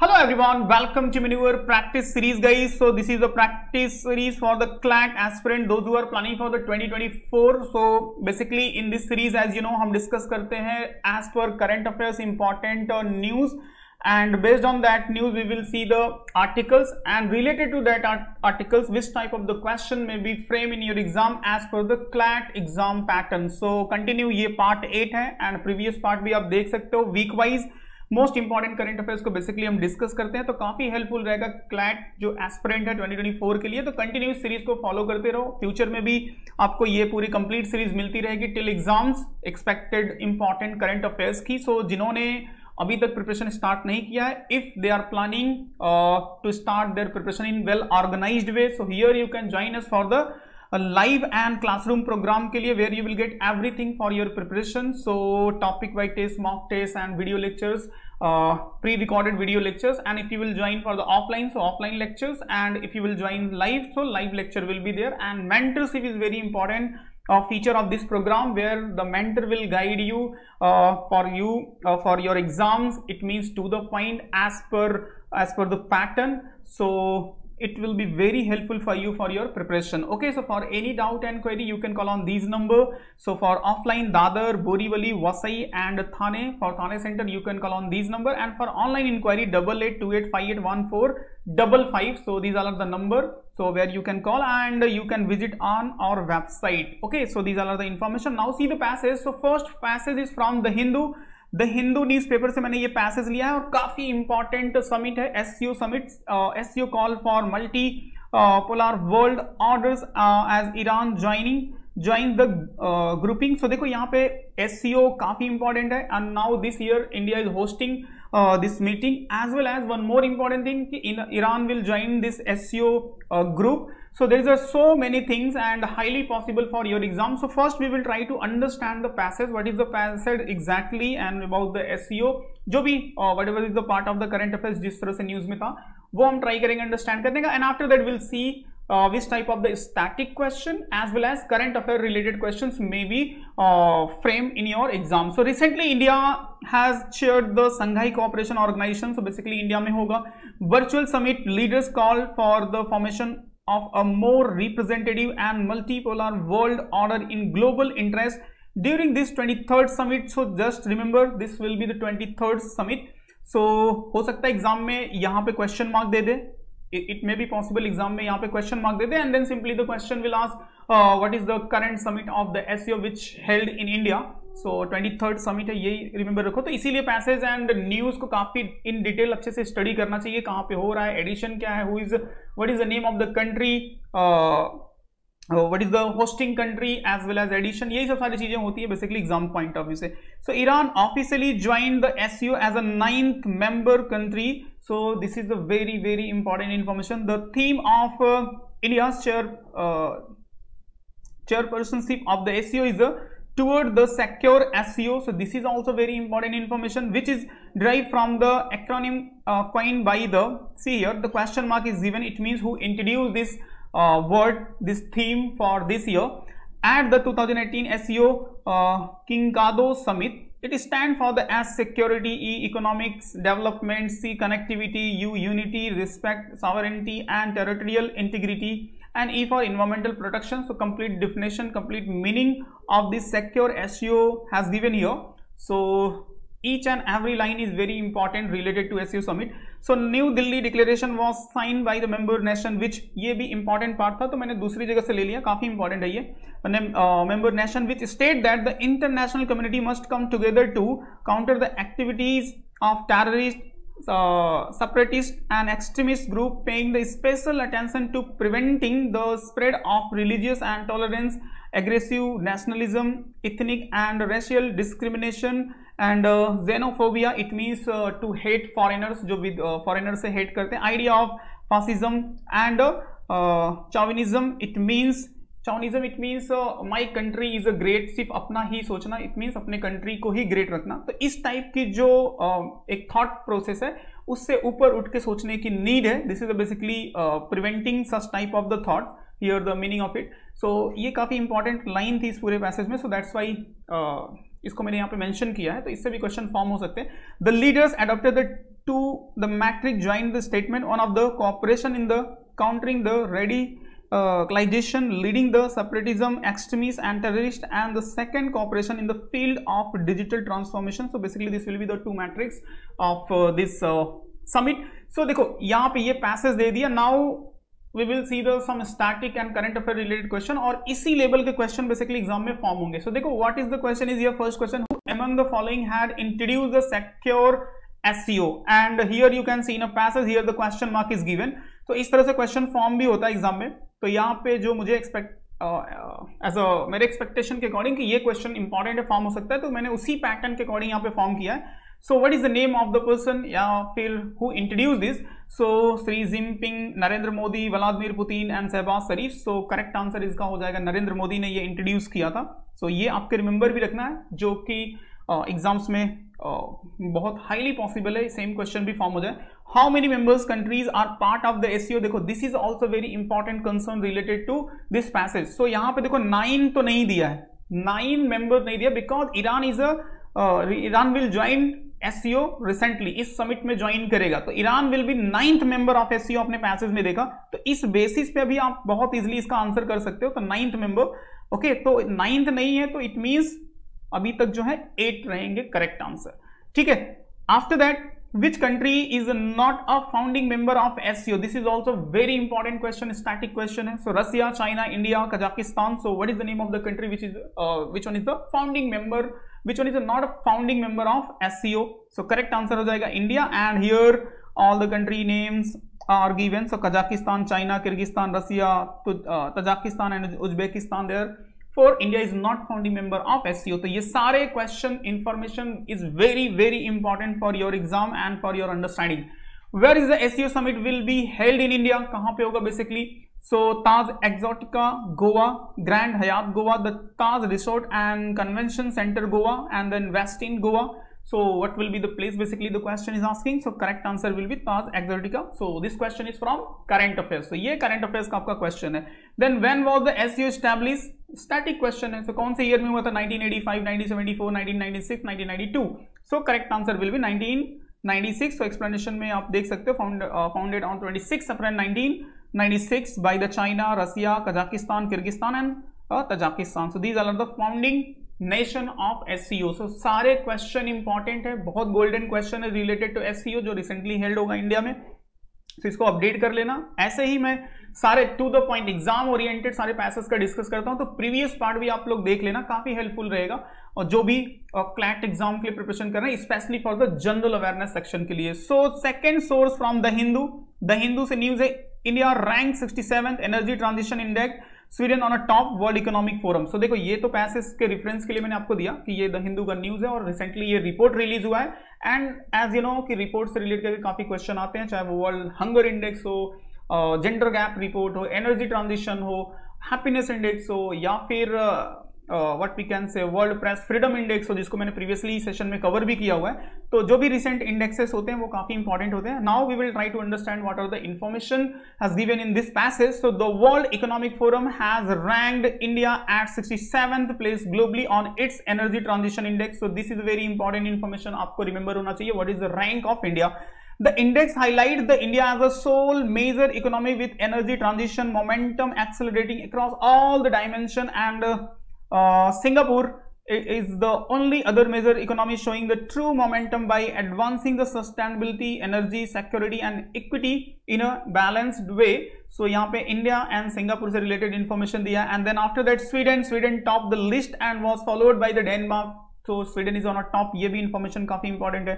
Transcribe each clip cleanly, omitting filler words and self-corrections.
Hello everyone, welcome to Maneuver practice series guys. So this is the practice series for the CLAT aspirant, those who are planning for the 2024. So basically in this series, as you know, हम discuss करते हैं as per current affairs important news, and based on that news we will see the articles, and related to that articles which type of the question may be framed in your exam as per the CLAT exam pattern. So continue, ये part 8 है and previous part भी आप देख सकते हो. week wise most important current affairs को basically हम discuss करते हैं, तो काफी हेल्पफुल रहेगा क्लैट जो एस्पिरेंट है 2024 के लिए. तो कंटिन्यूस सीरीज को फॉलो करते रहो, फ्यूचर में भी आपको ये पूरी कंप्लीट सीरीज मिलती रहेगी till exams expected important current affairs की. सो जिन्होंने अभी तक प्रिपरेशन स्टार्ट नहीं किया है, if they are planning to start their preparation in well organised way, so here you can join us for the live and classroom programme के लिए, where you will get everything for your preparation. So topic wise test, mock test and video lectures, pre-recorded video lectures, and if you will join for the offline, so offline lectures, and if you will join live, so live lecture will be there. And mentorship is very important feature of this program, where the mentor will guide you for your exams. It means to the point as per the pattern. So it will be very helpful for you for your preparation. Okay, so for any doubt and query you can call on these number. So for offline, Dadar, Borivali, Vasai and Thane. For Thane center you can call on these number, and for online inquiry 8828581455. so these are the number, so where you can call and you can visit on our website. Okay, so these are the information. Now see the passage. So first passage is from The Hindu. The Hindu newspaper से मैंने ये passage लिया है, और काफी important summit है SCO summit. SCO call for multipolar world orders as Iran join the grouping. So देखो यहाँ पे एससीओ काफी इंपॉर्टेंट है, and now this year India is hosting this meeting, as well as one more important thing, Iran will join this SCO group. So there is so many things and highly possible for your exam. So first we will try to understand the passage, what is the passage exactly, and about the SCO, जो भी whatever is the part of the current affairs जिस तरह से news में था वो हम try करेंगे अंडरस्टैंड करने का. And after that will see which type of the static question as well as current affair related questions may be framed in your exam. So recently India has chaired the Shanghai Cooperation Organization. So basically India में होगा virtual summit. Leaders call for the formation of a more representative and multipolar world order in global interest during this 23rd summit. So just remember this will be the 23rd summit. So हो सकता है exam में यहाँ पे question mark दे दे, it may be possible exam में यहाँ पे क्वेश्चन मार्क दे दे, and then simply the question will ask what is the current summit of the SCO which held in India. So 23rd summit है, यही remember रखो. तो इसीलिए पैसेज एंड न्यूज को काफी इन डिटेल अच्छे से स्टडी करना चाहिए, कहाँ पे हो रहा है, एडिशन क्या है, what is the name of the country, what is the hosting country as well as edition, यही सब सारी चीजें होती है basically exam point of view से. So Iran officially joined the SCO as a 9th member country. So this is a very very important information. The theme of India's chairpersonship of the SCO is toward the secure SCO. So this is also very important information, which is derived from the acronym coined by the, see here the question mark is given, it means who introduced this word, this theme for this year at the 2018 SCO Kinkado Summit. It stands for the S security, E economics development, C connectivity, U unity, respect, sovereignty and territorial integrity, and E for environmental protection. So complete definition, complete meaning of this secure SCO has given here. So each and every line is very important related to SCO summit. So New Delhi declaration was signed by the member nation, which ये भी important part था, तो मैंने दूसरी जगह से ले लिया, काफी important है ये. Member nation which state that the international community must come together to counter the activities of terrorists, separatist and extremist group, paying the special attention to preventing the spread of religious and intolerance, aggressive nationalism, ethnic and racial discrimination and xenophobia. It means to hate foreigners, जो भी foreigners से hate करते हैं. Idea of fascism and chauvinism. It means my country is a great, सिर्फ अपना ही सोचना, it means अपने country को ही ग्रेट रखना. तो इस टाइप की जो एक थॉट प्रोसेस है उससे ऊपर उठ के सोचने की नीड है. This is basically preventing such type of the thought, here the meaning of it. So ये काफी इंपॉर्टेंट लाइन थी इस पूरे पैसेज में. सो दैट्स वाई इसको मैंने यहाँ पे मेंशन किया है, तो इससे भी क्वेश्चन फॉर्म हो सकते हैं. The leaders adopted the to the matrix join the statement. One of the cooperation in the countering the radicalization, leading the separatism, extremists and terrorists, and the second cooperation in the field of digital transformation. So basically this will be the two matrix of this summit. So देखो यहाँ पे ये passage दे दिया. Now we will see the some static and current affair related question, और इसी level के question basically exam में form होंगे. सो देखो what is the question is your first question, who among the following had introduced the secure SEO, and here you can see in a passage here the question mark is given. तो इस तरह से question form भी होता है exam में. तो यहाँ पे जो मुझे मेरे एक्सपेक्टेशन के अकॉर्डिंग कि ये क्वेश्चन इंपॉर्टेंट है, फॉर्म हो सकता है, तो मैंने उसी पैटर्न के अकॉर्डिंग यहाँ पे फॉर्म किया है. So what is the name of the person या फिर who introduce this? So Xi Jinping, Narendra Modi, Vladimir Putin and Shehbaz Sharif. So correct answer इसका हो जाएगा नरेंद्र मोदी ने ये इंट्रोड्यूस किया था. सो ये आपके रिमेंबर भी रखना है, जो कि एग्जाम्स में बहुत हाईली पॉसिबल है सेम क्वेश्चन भी फॉर्म हो जाए. How many members countries are part of the SCO? देखो this is also very important concern related to this passage. So यहाँ पे देखो 9 तो नहीं दिया है, 9 मेंबर नहीं दिया, because Iran will join SCO recently, इस समिट में ज्वाइन करेगा. तो Iran will be 9th member of SCO अपने पैसेज में देखा. तो इस बेसिस पे अभी आप बहुत इजीली इसका आंसर कर सकते हो. तो 9th मेंबर, ओके, तो 9th नहीं है तो इट मींस अभी तक जो है 8 रहेंगे करेक्ट आंसर. ठीक है. After that, which country is not a founding member of SCO? This is also very important question, static question है. So Russia, China, India, Kazakhstan. So what is the name of the country which one is the founding member, which one is not a founding member of SCO? So correct answer हो जाएगा India, and here all the country names are given. So Kazakhstan, China, Kyrgyzstan, Russia, Tajikistan and Uzbekistan there. For India is not founding member of SCO. तो ये सारे question information is very very important for your exam and for your understanding. Where is the SCO summit will be held in India? कहाँ पे होगा basically? So Taj Exotica Goa, Grand Hyatt Goa, the Taj Resort and Convention Center Goa, and then Westin Goa. So what will be the place basically the question is asking? So correct answer will be Taj Exotica. So this question is from current affairs. So ये current affairs का आपका question है. Then when was the SCO established? Static question है. So कौन से year में हुआ था? 1985, 1974, 1996, 1992. So correct answer will be 1996. So explanation में आप देख सकते हो, founded on 26 April 1996 by the China, Russia, Kazakhstan, Kyrgyzstan and Tajikistan. So these are the founding nation of SCO. So सारे क्वेश्चन इंपॉर्टेंट है, बहुत गोल्डन क्वेश्चन है related to SCO जो रिसेंटली हेल्ड होगा इंडिया में. तो इसको अपडेट कर लेना. ऐसे ही मैं सारे to the point exam oriented सारे पैसेज का डिस्कस करता हूं, तो प्रीवियस पार्ट भी आप लोग देख लेना, काफी हेल्पफुल रहेगा. और जो भी क्लैट एग्जाम के लिए प्रिपरेशन कर रहे हैं, specially for the general awareness section के लिए. So second source from the Hindu से न्यूज है, India rank 67th energy transition index, Sweden on a top world economic forum. So देखो ये तो पैसेज के रेफरेंस के लिए मैंने आपको दिया कि ये द हिंदू का न्यूज है, और रिसेंटली ये रिपोर्ट रिलीज हुआ है. एंड एज यू नो कि रिपोर्ट से रिलेट करके काफी क्वेश्चन आते हैं, चाहे वो वर्ल्ड हंगर इंडेक्स हो, जेंडर गैप रिपोर्ट हो, एनर्जी ट्रांजिशन हो, हैप्पीनेस इंडेक्स हो, या फिर what we can say world press freedom index हो, जिसको मैंने प्रीवियसली सेशन में कवर भी किया हुआ है. तो जो भी रिसेंट इंडेक्सेस होते हैं वो काफी इंपॉर्टेंट होते हैं. Now we will try to understand what are the information has given in this passage. So the World economic Forum has ranked India at 67th place globally on its energy transition index. So this is very important information, आपको remember होना चाहिए. What is the rank of India? The index highlights the India as a sole major economy with energy transition momentum accelerating across all the dimension, and Singapore is the only other major economy showing the true momentum by advancing the sustainability, energy security and equity in a balanced way. So यहाँ पे India and Singapore से related information दिया. And then after that Sweden topped the list and was followed by the Denmark. So Sweden is on a top, ये भी information काफी important है.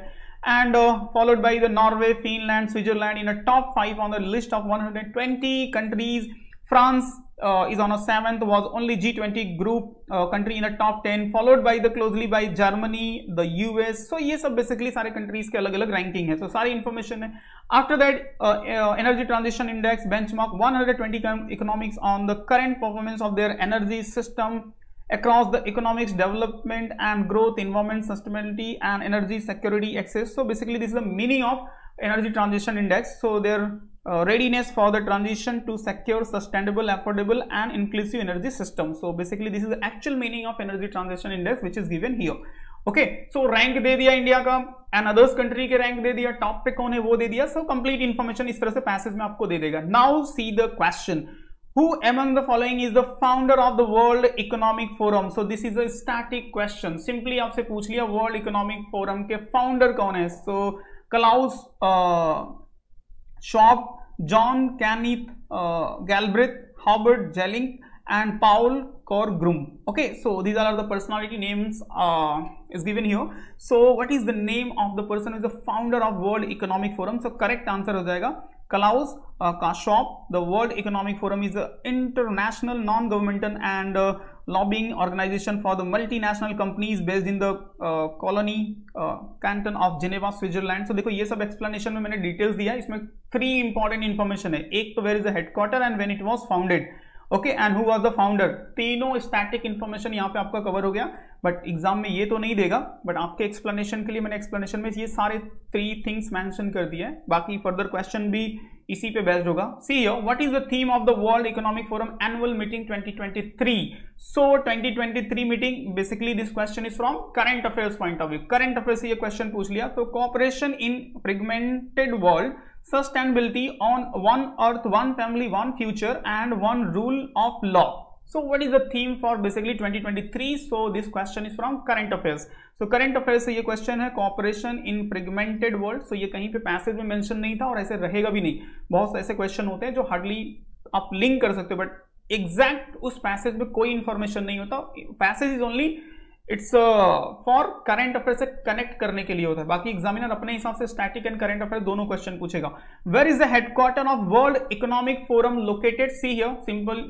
And followed by the Norway, Finland, Switzerland in a top 5 on the list of 120 countries. France is on a 7th, was only G20 group country in a top 10, followed by the closely by Germany, the US. So ये सब basically सारे countries के अलग अलग ranking है. So सारी information है. After that energy transition index benchmark 120 economics on the current performance of their energy system across the economics, development and growth, environment, sustainability and energy security access. So basically this is the meaning of energy transition index. So their readiness for the transition to secure, sustainable, affordable and inclusive energy system. So basically this is the actual meaning of energy transition index which is given here. Okay, so rank दे दिया India का and others country के rank दे दिया, top पे कौन है वो दे दिया, सो कंप्लीट इंफॉर्मेशन इस तरह से पैसेज में आपको दे देगा. Now see the question, who among the following is the founder of the World Economic Forum? So this is a static question. Simply आपसे पूछ लिया World Economic Forum के फाउंडर कौन है. So Klaus Schwab, John Kenneth Galbraith, Howard Gelling and Paul Corgrum. Okay, so these are the personality names is given here. So what is the name of the person who is the founder of World Economic Forum? So correct answer हो जाएगा Klaus Schwab. The World Economic Forum is an international non-governmental and lobbying organization for the multinational companies based in the colony canton of Geneva, Switzerland. So देखो ये सब explanation में मैंने details दिया है, इसमें 3 important information है. एक तो where is the headquarter and when it was founded. Okay, and who was the founder. तीनों स्टैटिक इन्फॉर्मेशन यहाँ पे आपका कवर हो गया, बट एग्जाम में ये तो नहीं देगा, बट आपके एक्सप्लेनेशन के लिए मैंने एक्सप्लेनेशन में ये सारे 3 थिंग्स मेंशन कर दिए हैं. बाकी फर्दर क्वेश्चन भी इसी पे बेस्ड होगा. See here, what is the theme of the World economic forum annual meeting 2023? So 2023 meeting, basically this question is from current affairs point of view. Current affairs से ये क्वेश्चन पूछ लिया. तो cooperation in fragmented world, sustainability on one earth, one family, one future and one rule of law. So what is the theme for basically 2023? So this question is from current affairs. So current affairs से ये question है cooperation in fragmented world. So ये कहीं पे passage में mention नहीं था और ऐसे रहेगा भी नहीं. बहुत ऐसे question होते हैं जो hardly आप link कर सकते हो, but exact उस passage में कोई information नहीं होता. Passage is only it's for current affair से कनेक्ट करने के लिए होता है. बाकी एग्जामिनर अपने हिसाब से स्टैटिक एंड करंट अफेयर दोनों क्वेश्चन पूछेगा. Where is the headquarter of world economic forum located? See here,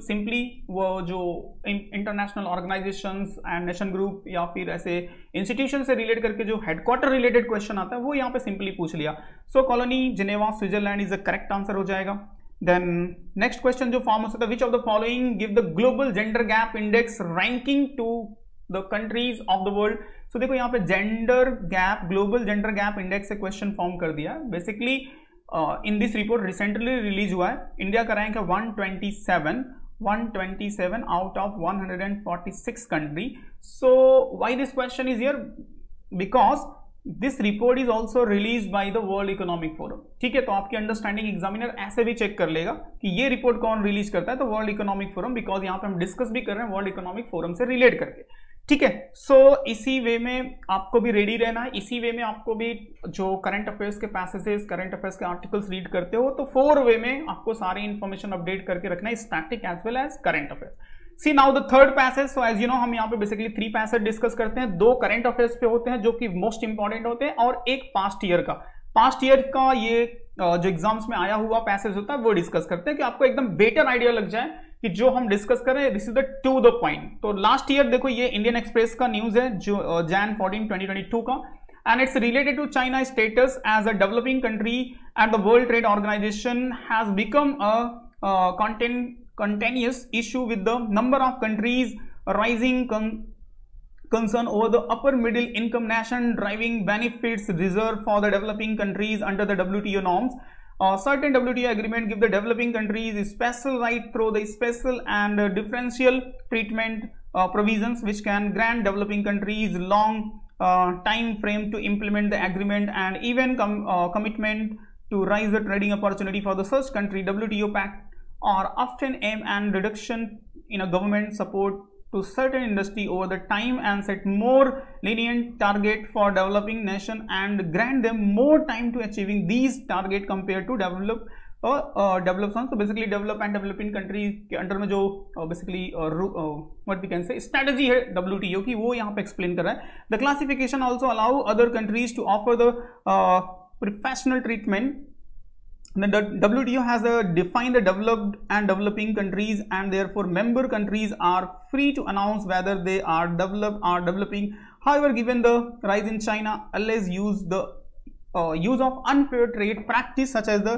simply वो जो international organisations and nation group या फिर ऐसे इंस्टीट्यूशन से रिलेट करके जो हेडक्वार्टर रिलेटेड क्वेश्चन आता है वो यहाँ पे सिंपली पूछ लिया. So Cologny Geneva, Switzerland is the correct answer हो जाएगा. देन नेक्स्ट क्वेश्चन जो फॉर्म हो सकता है, which of the following give the global gender gap index ranking to the countries of the world? So देखो यहाँ पे gender gap, global gender gap index से क्वेश्चन फॉर्म कर दिया. Basically in this report recently release हुआ है. India का rank है 127 out of 146 country. So why this question is here? Because this report is also release by the World economic forum. ठीक है, तो आपकी अंडरस्टैंडिंग एग्जामिनर ऐसे भी चेक कर लेगा कि ये रिपोर्ट कौन रिलीज करता है, तो वर्ल्ड इकोनॉमिक फोरम, बिकॉज यहाँ पे हम डिस्कस भी कर रहे हैं वर्ल्ड इकोनॉमिक फोरम से रिलेट करके. ठीक है, सो इसी वे में आपको भी रेडी रहना है. इसी वे में आपको भी जो करंट अफेयर्स के पैसेजेस, करंट अफेयर्स के आर्टिकल्स रीड करते हो, तो 4 वे में आपको सारी इंफॉर्मेशन अपडेट करके रखना है, static as well as current affairs. See now the third passage. So as you know हम यहाँ पे बेसिकली 3 पैसेज डिस्कस करते हैं. 2 करंट अफेयर्स पे होते हैं जो कि मोस्ट इंपॉर्टेंट होते हैं, और एक पास्ट ईयर का. पास्ट ईयर का ये जो एग्जाम्स में आया हुआ पैसेज होता है वो डिस्कस करते हैं कि आपको एकदम बेटर आइडिया लग जाए कि जो हम डिस्कस कर रहे हैं this is the two the point. तो लास्ट ईयर देखो ये इंडियन एक्सप्रेस का न्यूज है जो Jan 14, 2022 का, and it's related to China's status as a developing country, and the World Trade Organization has become a continuous issue with the number of countries rising concern over the upper middle income nation driving benefits reserved for the developing countries under the WTO norms. Certain WTO agreement give the developing countries special right through the special and differential treatment provisions which can grant developing countries long time frame to implement the agreement and even commitment to raise the trading opportunity for the such country. WTO pact are often aim and reduction in a government support to certain industry over the time and set more lenient target for developing nation and grant them more time to achieving these target compared to developed one. So basically develop and developing countries के under में जो basically what we can say strategy है WTO की, वो यहाँ पे explain कर रहा है. The classification also allow other countries to offer the professional treatment. The WTO has defined the developed and developing countries, and therefore member countries are free to announce whether they are developed or developing. However, given the rise in China, always use the use of unfair trade practice such as the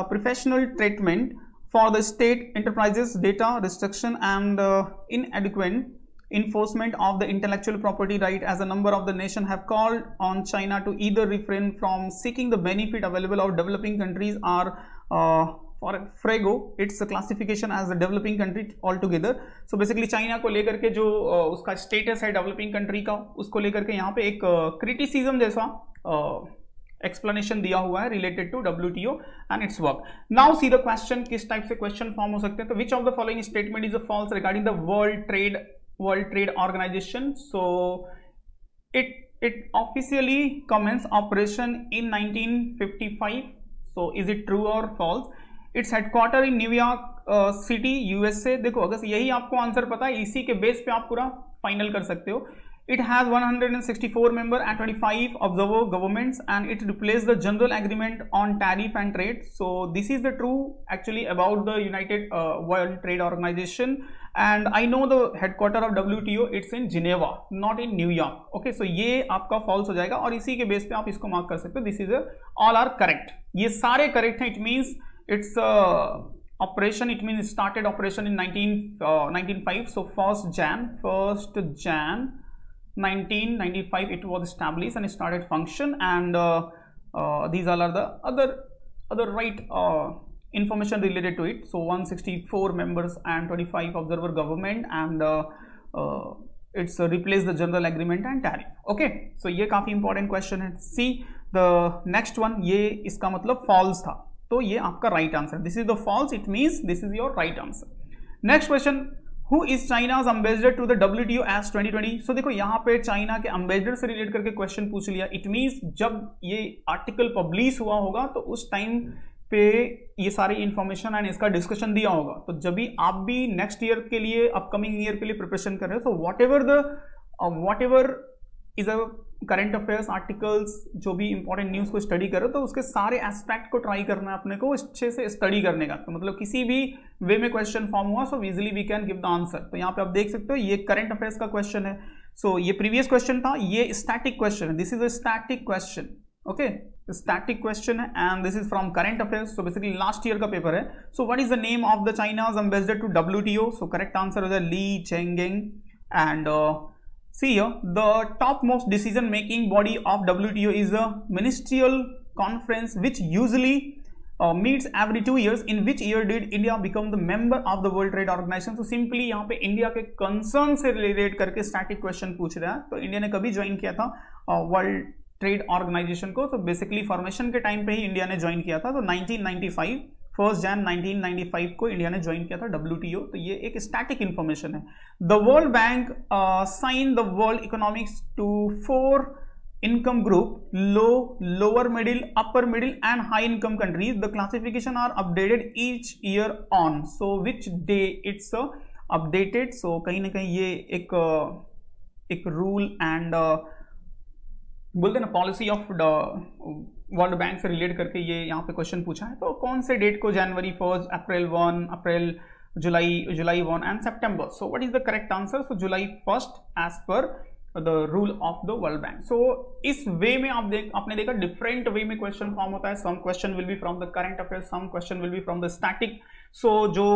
professional treatment for the state enterprises, data restriction, and inadequate enforcement of the intellectual property right, as a number of the nation have called on China to either refrain from seeking the benefit available of developing countries or for Frego, its classification as a developing country altogether. So basically China को लेकर के जो उसका status है developing country का, उसको लेकर के यहाँ पे एक क्रिटिसिज्म जैसा एक्सप्लेनेशन दिया हुआ है related to WTO and its work. Now see the question, किस टाइप से क्वेश्चन फॉर्म हो सकते हैं. तो which of the following statement is a false regarding the world trade organisation. So it officially commenced operation in 1955. So is it true or false? It's headquarter in New York City, USA. देखो अगर यही आपको answer पता है, इसी के base पे आप पूरा फाइनल कर सकते हो. It has 164 member and 25 observer governments, and it replaced the general agreement on tariff and trade. So this is the true actually about the United World Trade Organization. And I know the headquarter of WTO, it's in Geneva, not in New York. Okay, so ये आपका false हो जाएगा और इसी के base पे आप इसको मार्क कर सकते हो. This is all are correct. ये सारे correct हैं. It means it's operation. It means started operation in 1995. So 1st Jan 1995 it was established and started function. And these all are the other right information related to it. So 164 members and 25 observer government, and it's replaced the general agreement and tariff. Okay, so ये काफी important question है. See the next one, ये इसका मतलब false था, तो ये आपका right answer. This is the false, it means this is your right answer. Next question, who is China's ambassador to the WTO as 2020. So देखो यहाँ पे चाइना के ambassador से रिलेट करके क्वेश्चन पूछ लिया. इट मीन्स जब ये आर्टिकल पब्लिश हुआ होगा तो उस टाइम पे ये सारी इंफॉर्मेशन एंड इसका डिस्कशन दिया होगा. तो जब भी आप भी नेक्स्ट ईयर के लिए, अपकमिंग ईयर के लिए प्रिपरेशन कर रहे हो, तो what ever is a current affairs articles, जो भी इंपॉर्टेंट न्यूज को स्टडी कर रहे हो, तो उसके सारे एस्पेक्ट को ट्राई करना है अपने को अच्छे से स्टडी करने का. तो मतलब किसी भी वे में क्वेश्चन फॉर्म हुआ, so easily we can give the answer. तो यहाँ पे आप देख सकते हो ये करंट अफेयर्स का क्वेश्चन है. सो ये प्रीवियस क्वेश्चन था, ये स्टैटिक क्वेश्चन है. This is a static question. Okay, static question है and this is from current affairs. So basically last year का पेपर है. So what is the name of the China's ambassador to WTO. So correct answer हो जाए Li Chenggang. And see here, the topmost decision making body of WTO is a ministerial conference which usually meets every 2 years. In which year did India become the member of the World Trade Organization? So simply यहाँ पे India के concern से related करके static question पूछ रहा है. तो India ने कभी ज्वाइन किया था वर्ल्ड ट्रेड ऑर्गेनाइजेशन को? तो बेसिकली फॉर्मेशन के टाइम पे ही इंडिया ने ज्वाइन किया था. तो 1995 1st Jan 1995 को इंडिया ने ज्वाइन किया था WTO. तो ये एक स्टैटिक इंफॉर्मेशन है. The world bank sign the world economics to 4 income group: low, lower middle, upper middle and high income countries. The classification are updated each year on. So which day it's updated? So कहीं ना कहीं ये एक rule and बोलते हैं ना policy of world bank से relate करके ये यहाँ पे क्वेश्चन पूछा है. तो कौन से डेट को? January 1, April 1, April, July 1 and September. So what is the correct answer? So July 1 as per the rule of the world Bank. So इस वे में आपने देखा डिफरेंट वे में क्वेश्चन फॉर्म होता है. Some question will be from the current affairs, some question will be from the static. So जो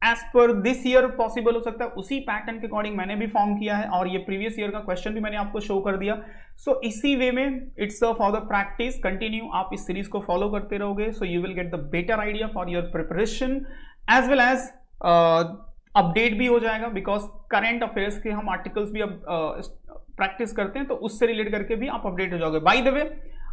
as पर this year possible हो सकता है उसी पैटर्न के अकॉर्डिंग मैंने भी फॉर्म किया है, और ये प्रीवियस ईयर का क्वेश्चन भी मैंने आपको शो कर दिया. सो इसी वे में it's for the practice. Continue आप इस सीरीज को फॉलो करते रहोगे, so you will get the better idea for your preparation as well as update भी हो जाएगा. बिकॉज करंट अफेयर्स के हम आर्टिकल्स भी अब प्रैक्टिस करते हैं, तो उससे रिलेट करके भी आप अपडेट हो जाओगे. By the way,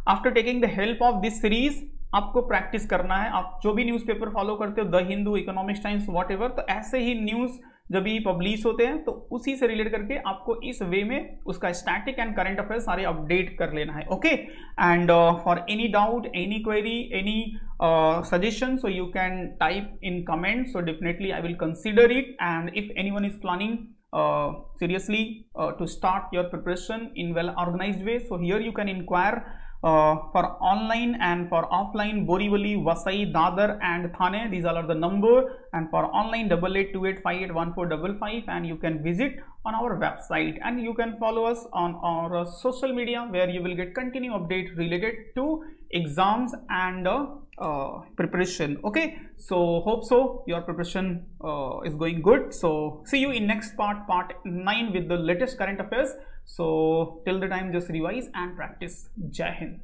after taking the help of this series आपको प्रैक्टिस करना है. आप जो भी न्यूज़पेपर फॉलो करते हो, the Hindu, economics times, whatever, तो ऐसे ही न्यूज़ जब भी पब्लिश होते हैं तो उसी से रिलेट करके आपको इस वे में उसका स्टैटिक एंड करंट अफेयर सारे अपडेट कर लेना है. Okay, and for any doubt, any query, any suggestion, so you can type in comments. So definitely I will consider it. And if anyone is planning seriously to start your preparation in well organized way, so here you can inquire for online and for offline Borivali, Vasai, Dadar and Thane. These all are the number. And for online 8828581455, and you can visit on our website, and you can follow us on our social media where you will get continued update related to exams and preparation. Okay, so hope so your preparation is going good. So see you in next part 9 with the latest current affairs. So till the time, just revise and practice. Jai Hind.